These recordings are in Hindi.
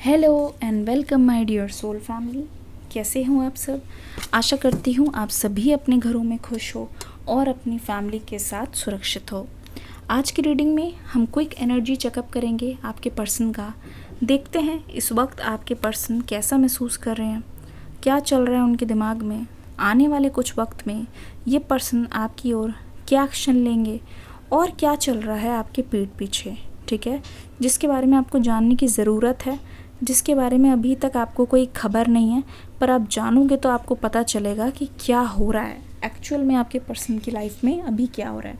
Hello and welcome my dear soul family. कैसे हो आप सब? आशा करती हूँ आप सभी अपने घरों में खुश हो और अपनी फैमिली के साथ सुरक्षित हो। आज की रीडिंग में हम क्विक एनर्जी चेकअप करेंगे आपके पर्सन का। देखते हैं इस वक्त आपके पर्सन कैसा महसूस कर रहे हैं, क्या चल रहा है उनके दिमाग में। आने वाले कुछ वक्त में ये पर्सन आपकी ओर क्या एक्शन लेंगे और क्या चल रहा है आपके पीठ पीछे, ठीक है, जिसके बारे में आपको जानने की ज़रूरत है, जिसके बारे में अभी तक आपको कोई खबर नहीं है, पर आप जानोगे तो आपको पता चलेगा कि क्या हो रहा है एक्चुअल में आपके पर्सन की लाइफ में अभी क्या हो रहा है।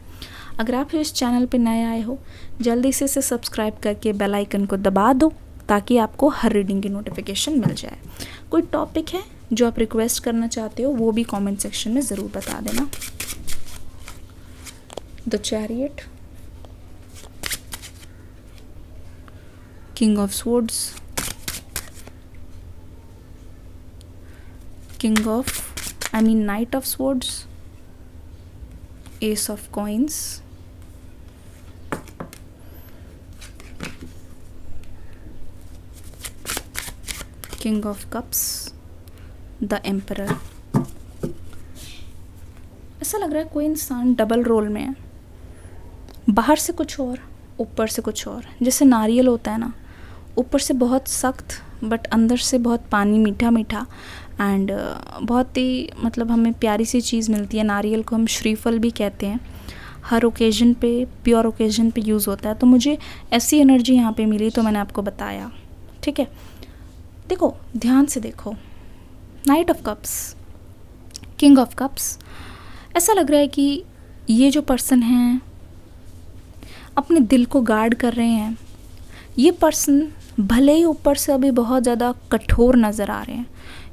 अगर आप इस चैनल पे नए आए हो, जल्दी से इसे सब्सक्राइब करके बेल आइकन को दबा दो ताकि आपको हर रीडिंग की नोटिफिकेशन मिल जाए। कोई टॉपिक है जो आप रिक्वेस्ट करना चाहते हो वो भी कमेंट सेक्शन में ज़रूर बता देना। The chariot, king of swords, Knight of Swords, Ace of Coins, King of Cups, The Emperor। ऐसा लग रहा है कोई इंसान डबल रोल में है, बाहर से कुछ और ऊपर से कुछ और। जैसे नारियल होता है ना, ऊपर से बहुत सख्त बट अंदर से बहुत पानी मीठा मीठा एंड बहुत ही हमें प्यारी सी चीज़ मिलती है। नारियल को हम श्रीफल भी कहते हैं, हर ओकेजन पे, प्योर ओकेजन पे यूज़ होता है। तो मुझे ऐसी एनर्जी यहाँ पे मिली तो मैंने आपको बताया, ठीक है। देखो, ध्यान से देखो, night of cups, king of cups. ऐसा लग रहा है कि ये जो पर्सन हैं अपने दिल को गार्ड कर रहे हैं। ये पर्सन भले ही ऊपर से अभी बहुत ज़्यादा कठोर नज़र आ रहे हैं,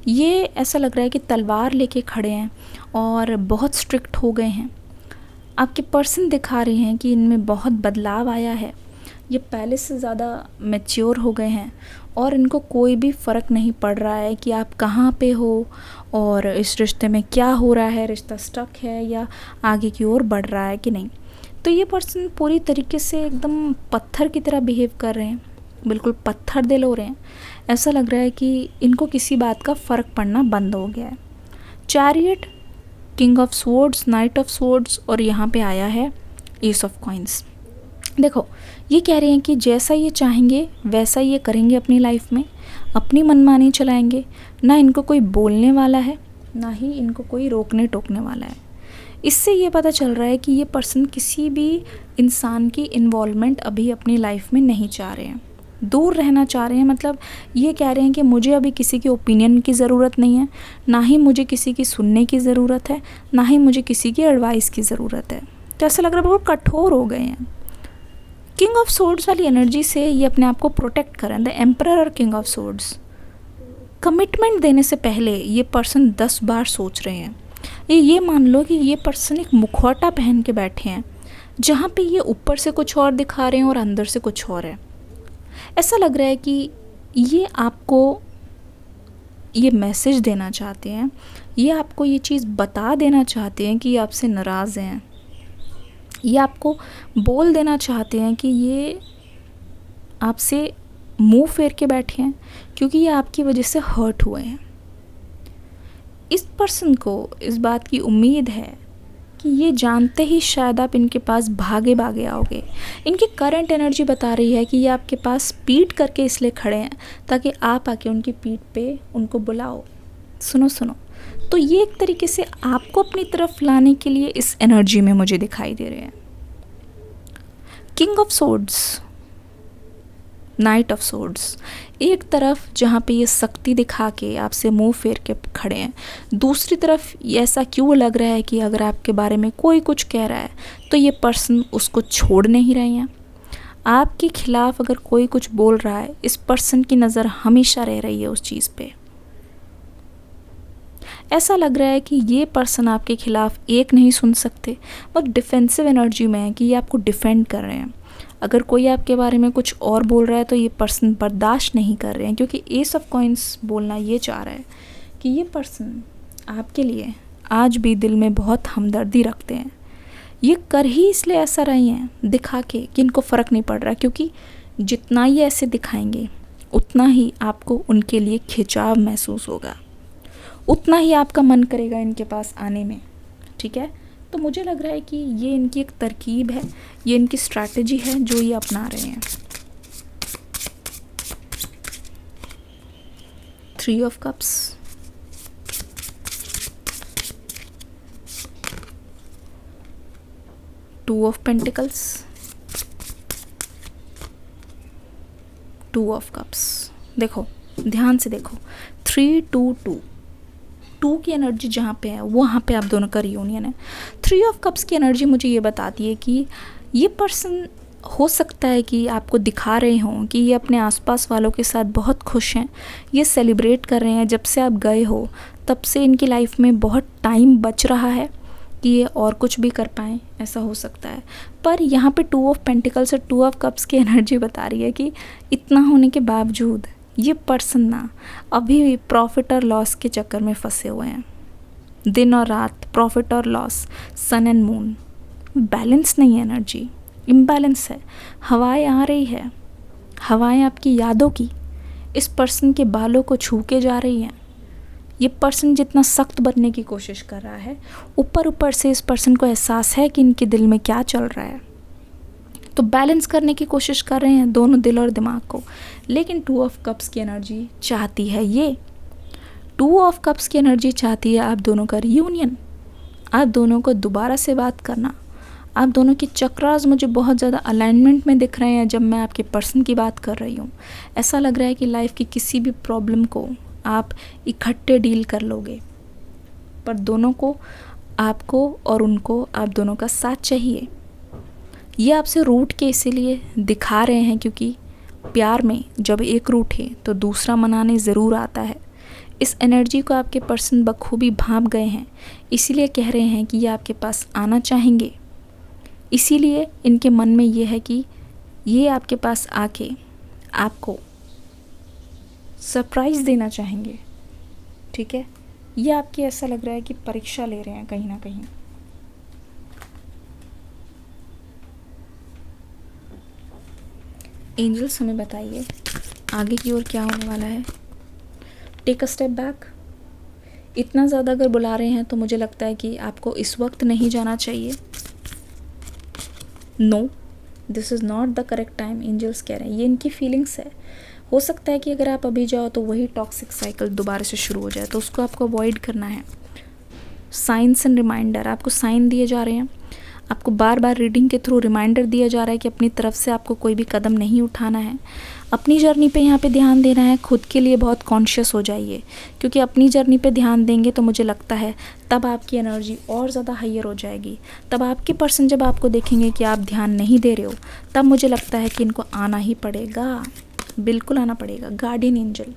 ये ऐसा लग रहा है कि तलवार लेके खड़े हैं और बहुत स्ट्रिक्ट हो गए हैं। आपके पर्सन दिखा रहे हैं कि इनमें बहुत बदलाव आया है, ये पहले से ज़्यादा मैच्योर हो गए हैं और इनको कोई भी फ़र्क नहीं पड़ रहा है कि आप कहाँ पे हो और इस रिश्ते में क्या हो रहा है, रिश्ता स्टक है या आगे की ओर बढ़ रहा है कि नहीं। तो ये पर्सन पूरी तरीके से एकदम पत्थर की तरह बिहेव कर रहे हैं, बिल्कुल पत्थर दिल हो रहे हैं। ऐसा लग रहा है कि इनको किसी बात का फ़र्क पड़ना बंद हो गया है। Chariot, king of swords, night of swords और यहाँ पे आया है एस ऑफ कॉइंस। देखो, ये कह रहे हैं कि जैसा ये चाहेंगे वैसा ये करेंगे अपनी लाइफ में, अपनी मनमानी चलाएंगे। ना इनको कोई बोलने वाला है, ना ही इनको कोई रोकने टोकने वाला है। इससे ये पता चल रहा है कि ये पर्सन किसी भी इंसान की इन्वॉल्वमेंट अभी अपनी लाइफ में नहीं चाह रहे हैं, दूर रहना चाह रहे हैं। ये कह रहे हैं कि मुझे अभी किसी के ओपिनियन की ज़रूरत नहीं है, ना ही मुझे किसी की सुनने की ज़रूरत है, ना ही मुझे किसी की एडवाइस की ज़रूरत है। तो ऐसा लग रहा है बहुत कठोर हो गए हैं। किंग ऑफ सोर्ड्स वाली एनर्जी से ये अपने आप को प्रोटेक्ट करें। द एम्परर और किंग ऑफ सोर्ड्स, कमिटमेंट देने से पहले ये पर्सन 10 बार सोच रहे हैं। ये मान लो कि ये पर्सन एक मुखौटा पहन के बैठे हैं जहाँ पे ये ऊपर से कुछ और दिखा रहे हैं और अंदर से कुछ और है। ऐसा लग रहा है कि ये आपको ये मैसेज देना चाहते हैं, ये आपको ये चीज़ बता देना चाहते हैं कि ये आपसे नाराज़ हैं। ये आपको बोल देना चाहते हैं कि ये आपसे मुंह फेर के बैठे हैं क्योंकि ये आपकी वजह से हर्ट हुए हैं। इस पर्सन को इस बात की उम्मीद है कि ये जानते ही शायद आप इनके पास भागे भागे आओगे। इनकी करंट एनर्जी बता रही है कि ये आपके पास पीठ करके इसलिए खड़े हैं ताकि आप आके उनकी पीठ पे उनको बुलाओ, सुनो। तो ये एक तरीके से आपको अपनी तरफ लाने के लिए इस एनर्जी में मुझे दिखाई दे रहे हैं। King of swords, night of swords, एक तरफ जहाँ पे ये शक्ति दिखा के आपसे मुंह फेर के खड़े हैं, दूसरी तरफ ऐसा क्यों लग रहा है कि अगर आपके बारे में कोई कुछ कह रहा है तो ये पर्सन उसको छोड़ नहीं रहे हैं। आपके खिलाफ अगर कोई कुछ बोल रहा है, इस पर्सन की नज़र हमेशा रह रही है उस चीज़ पे। ऐसा लग रहा है कि ये पर्सन आपके खिलाफ एक नहीं सुन सकते, बहुत डिफेंसिव एनर्जी में है कि ये आपको डिफेंड कर रहे हैं। अगर कोई आपके बारे में कुछ और बोल रहा है तो ये पर्सन बर्दाश्त नहीं कर रहे हैं क्योंकि एस ऑफ कॉइंस बोलना ये चाह रहा है कि ये पर्सन आपके लिए आज भी दिल में बहुत हमदर्दी रखते हैं। ये कर ही इसलिए ऐसा रहे हैं दिखा के कि इनको फ़र्क नहीं पड़ रहा, क्योंकि जितना ये ऐसे दिखाएंगे उतना ही आपको उनके लिए खिंचाव महसूस होगा, उतना ही आपका मन करेगा इनके पास आने में। ठीक है, तो मुझे लग रहा है कि ये इनकी एक तरकीब है, ये इनकी स्ट्रैटेजी है जो ये अपना रहे हैं। 3 of cups, 2 of pentacles, 2 of cups. देखो, ध्यान से देखो, 3 2 2 2 की एनर्जी जहाँ पे है वहाँ पे आप दोनों का रियूनियन है। 3 ऑफ कप्स की एनर्जी मुझे ये बताती है कि ये पर्सन हो सकता है कि आपको दिखा रहे हों कि ये अपने आसपास वालों के साथ बहुत खुश हैं, ये सेलिब्रेट कर रहे हैं। जब से आप गए हो तब से इनकी लाइफ में बहुत टाइम बच रहा है कि ये और कुछ भी कर पाएँ, ऐसा हो सकता है। पर यहाँ पे 2 ऑफ पेंटिकल्स और 2 ऑफ कप्स की एनर्जी बता रही है कि इतना होने के बावजूद ये पर्सन ना अभी भी प्रॉफिट और लॉस के चक्कर में फंसे हुए हैं। दिन और रात, प्रॉफिट और loss, sun and moon, balance नहीं है, एनर्जी इम्बैलेंस है। हवाएं आ रही है, हवाएं आपकी यादों की इस पर्सन के बालों को छू के जा रही हैं। ये पर्सन जितना सख्त बनने की कोशिश कर रहा है, ऊपर ऊपर से इस पर्सन को एहसास है कि इनके दिल में क्या चल रहा है, तो बैलेंस करने की कोशिश कर रहे हैं दोनों दिल और दिमाग को। लेकिन 2 ऑफ कप्स की एनर्जी चाहती है ये, 2 ऑफ कप्स की एनर्जी चाहती है आप दोनों का रियूनियन, आप दोनों को दोबारा से बात करना। आप दोनों की चक्रास मुझे बहुत ज़्यादा अलाइनमेंट में दिख रहे हैं जब मैं आपके पर्सन की बात कर रही हूँ। ऐसा लग रहा है कि लाइफ की किसी भी प्रॉब्लम को आप इकट्ठे डील कर लोगे, पर दोनों को, आपको और उनको, आप दोनों का साथ चाहिए। ये आपसे रूठ के इसीलिए दिखा रहे हैं क्योंकि प्यार में जब एक रूठे तो दूसरा मनाने ज़रूर आता है। इस एनर्जी को आपके पर्सन बखूबी भांप गए हैं, इसीलिए कह रहे हैं कि ये आपके पास आना चाहेंगे। इसीलिए इनके मन में ये है कि ये आपके पास आके आपको सरप्राइज़ देना चाहेंगे। ठीक है, ये आपकी ऐसा लग रहा है कि परीक्षा ले रहे हैं कहीं ना कहीं। एंजल्स हमें बताइए आगे की ओर क्या होने वाला है। Take a step back. इतना ज़्यादा अगर बुला रहे हैं तो मुझे लगता है कि आपको इस वक्त नहीं जाना चाहिए। No, this is not the correct time, angels कह रहे हैं। ये इनकी फीलिंग्स है। हो सकता है कि अगर आप अभी जाओ तो वही टॉक्सिक साइकिल दोबारा से शुरू हो जाए, तो उसको आपको अवॉइड करना है। साइंस एंड रिमाइंडर, आपको साइन दिए जा रहे हैं, आपको बार बार रीडिंग के थ्रू रिमाइंडर दिया जा रहा है कि अपनी तरफ से आपको कोई भी कदम नहीं उठाना है। अपनी जर्नी पे यहाँ पे ध्यान देना है। खुद के लिए बहुत कॉन्शियस हो जाइए, क्योंकि अपनी जर्नी पे ध्यान देंगे तो मुझे लगता है तब आपकी एनर्जी और ज़्यादा हाइयर हो जाएगी। तब आपके पर्सन जब आपको देखेंगे कि आप ध्यान नहीं दे रहे हो, तब मुझे लगता है कि इनको आना ही पड़ेगा, बिल्कुल आना पड़ेगा। गार्डियन एंजल,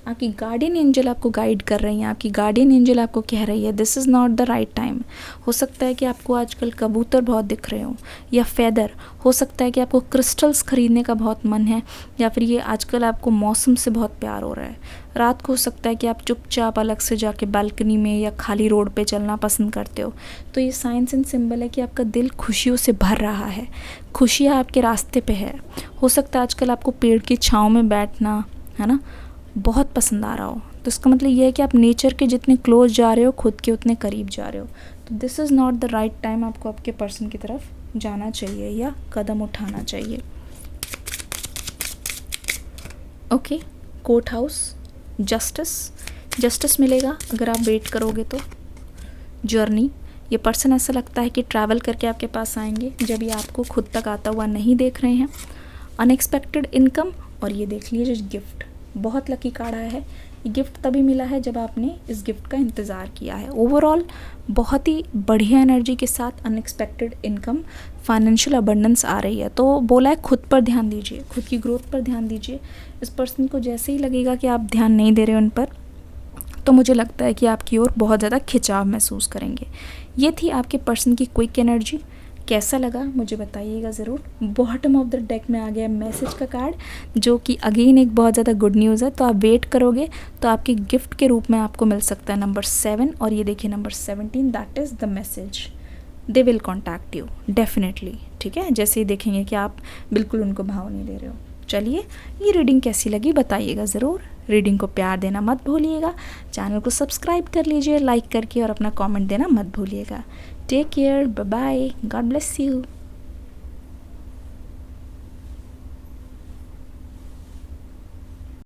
आपकी गार्डियन एंजल आपको गाइड कर रही हैं। आपकी गार्डियन एंजल आपको कह रही है this is not the right time. हो सकता है कि आपको आजकल कबूतर बहुत दिख रहे हो या फेदर, हो सकता है कि आपको क्रिस्टल्स खरीदने का बहुत मन है, या फिर ये आजकल आपको मौसम से बहुत प्यार हो रहा है। रात को हो सकता है कि आप चुपचाप अलग से जाके बालकनी में या खाली रोड पे चलना पसंद करते हो। तो ये साइंस एंड सिंबल है कि आपका दिल खुशियों से भर रहा है, खुशियाँ आपके रास्ते पे है। हो सकता है आजकल आपको पेड़ की छाँव में बैठना, है ना, बहुत पसंद आ रहा हो। तो इसका मतलब ये है कि आप नेचर के जितने क्लोज जा रहे हो, खुद के उतने करीब जा रहे हो। तो this is not the right time, आपको आपके पर्सन की तरफ जाना चाहिए या कदम उठाना चाहिए। ओके, कोर्ट हाउस, जस्टिस मिलेगा अगर आप वेट करोगे तो। जर्नी, ये पर्सन ऐसा लगता है कि ट्रैवल करके आपके पास आएंगे जब ये आपको खुद तक आता हुआ नहीं देख रहे हैं। अनएक्सपेक्टेड इनकम, और ये देख लीजिए गिफ्ट, बहुत लकी कार्ड आया है। ये गिफ्ट तभी मिला है जब आपने इस गिफ्ट का इंतज़ार किया है। ओवरऑल बहुत ही बढ़िया एनर्जी के साथ अनएक्सपेक्टेड इनकम, फाइनेंशियल अबंडेंस आ रही है। तो बोला है खुद पर ध्यान दीजिए, खुद की ग्रोथ पर ध्यान दीजिए। इस पर्सन को जैसे ही लगेगा कि आप ध्यान नहीं दे रहे उन पर, तो मुझे लगता है कि आपकी ओर बहुत ज़्यादा खिंचाव महसूस करेंगे। ये थी आपके पर्सन की क्विक एनर्जी। कैसा लगा मुझे बताइएगा ज़रूर। बॉटम ऑफ द डेक में आ गया मैसेज का कार्ड, जो कि अगेन एक बहुत ज़्यादा गुड न्यूज़ है। तो आप वेट करोगे तो आपके गिफ्ट के रूप में आपको मिल सकता है नंबर 7, और ये देखिए number 17, that is the message. They will contact you definitely. ठीक है, जैसे ही देखेंगे कि आप बिल्कुल उनको भाव नहीं दे रहे हो। चलिए, ये रीडिंग कैसी लगी बताइएगा ज़रूर। रीडिंग को प्यार देना मत भूलिएगा। चैनल को सब्सक्राइब कर लीजिए लाइक करके, और अपना कमेंट देना मत भूलिएगा। Take care, bye bye, God bless you.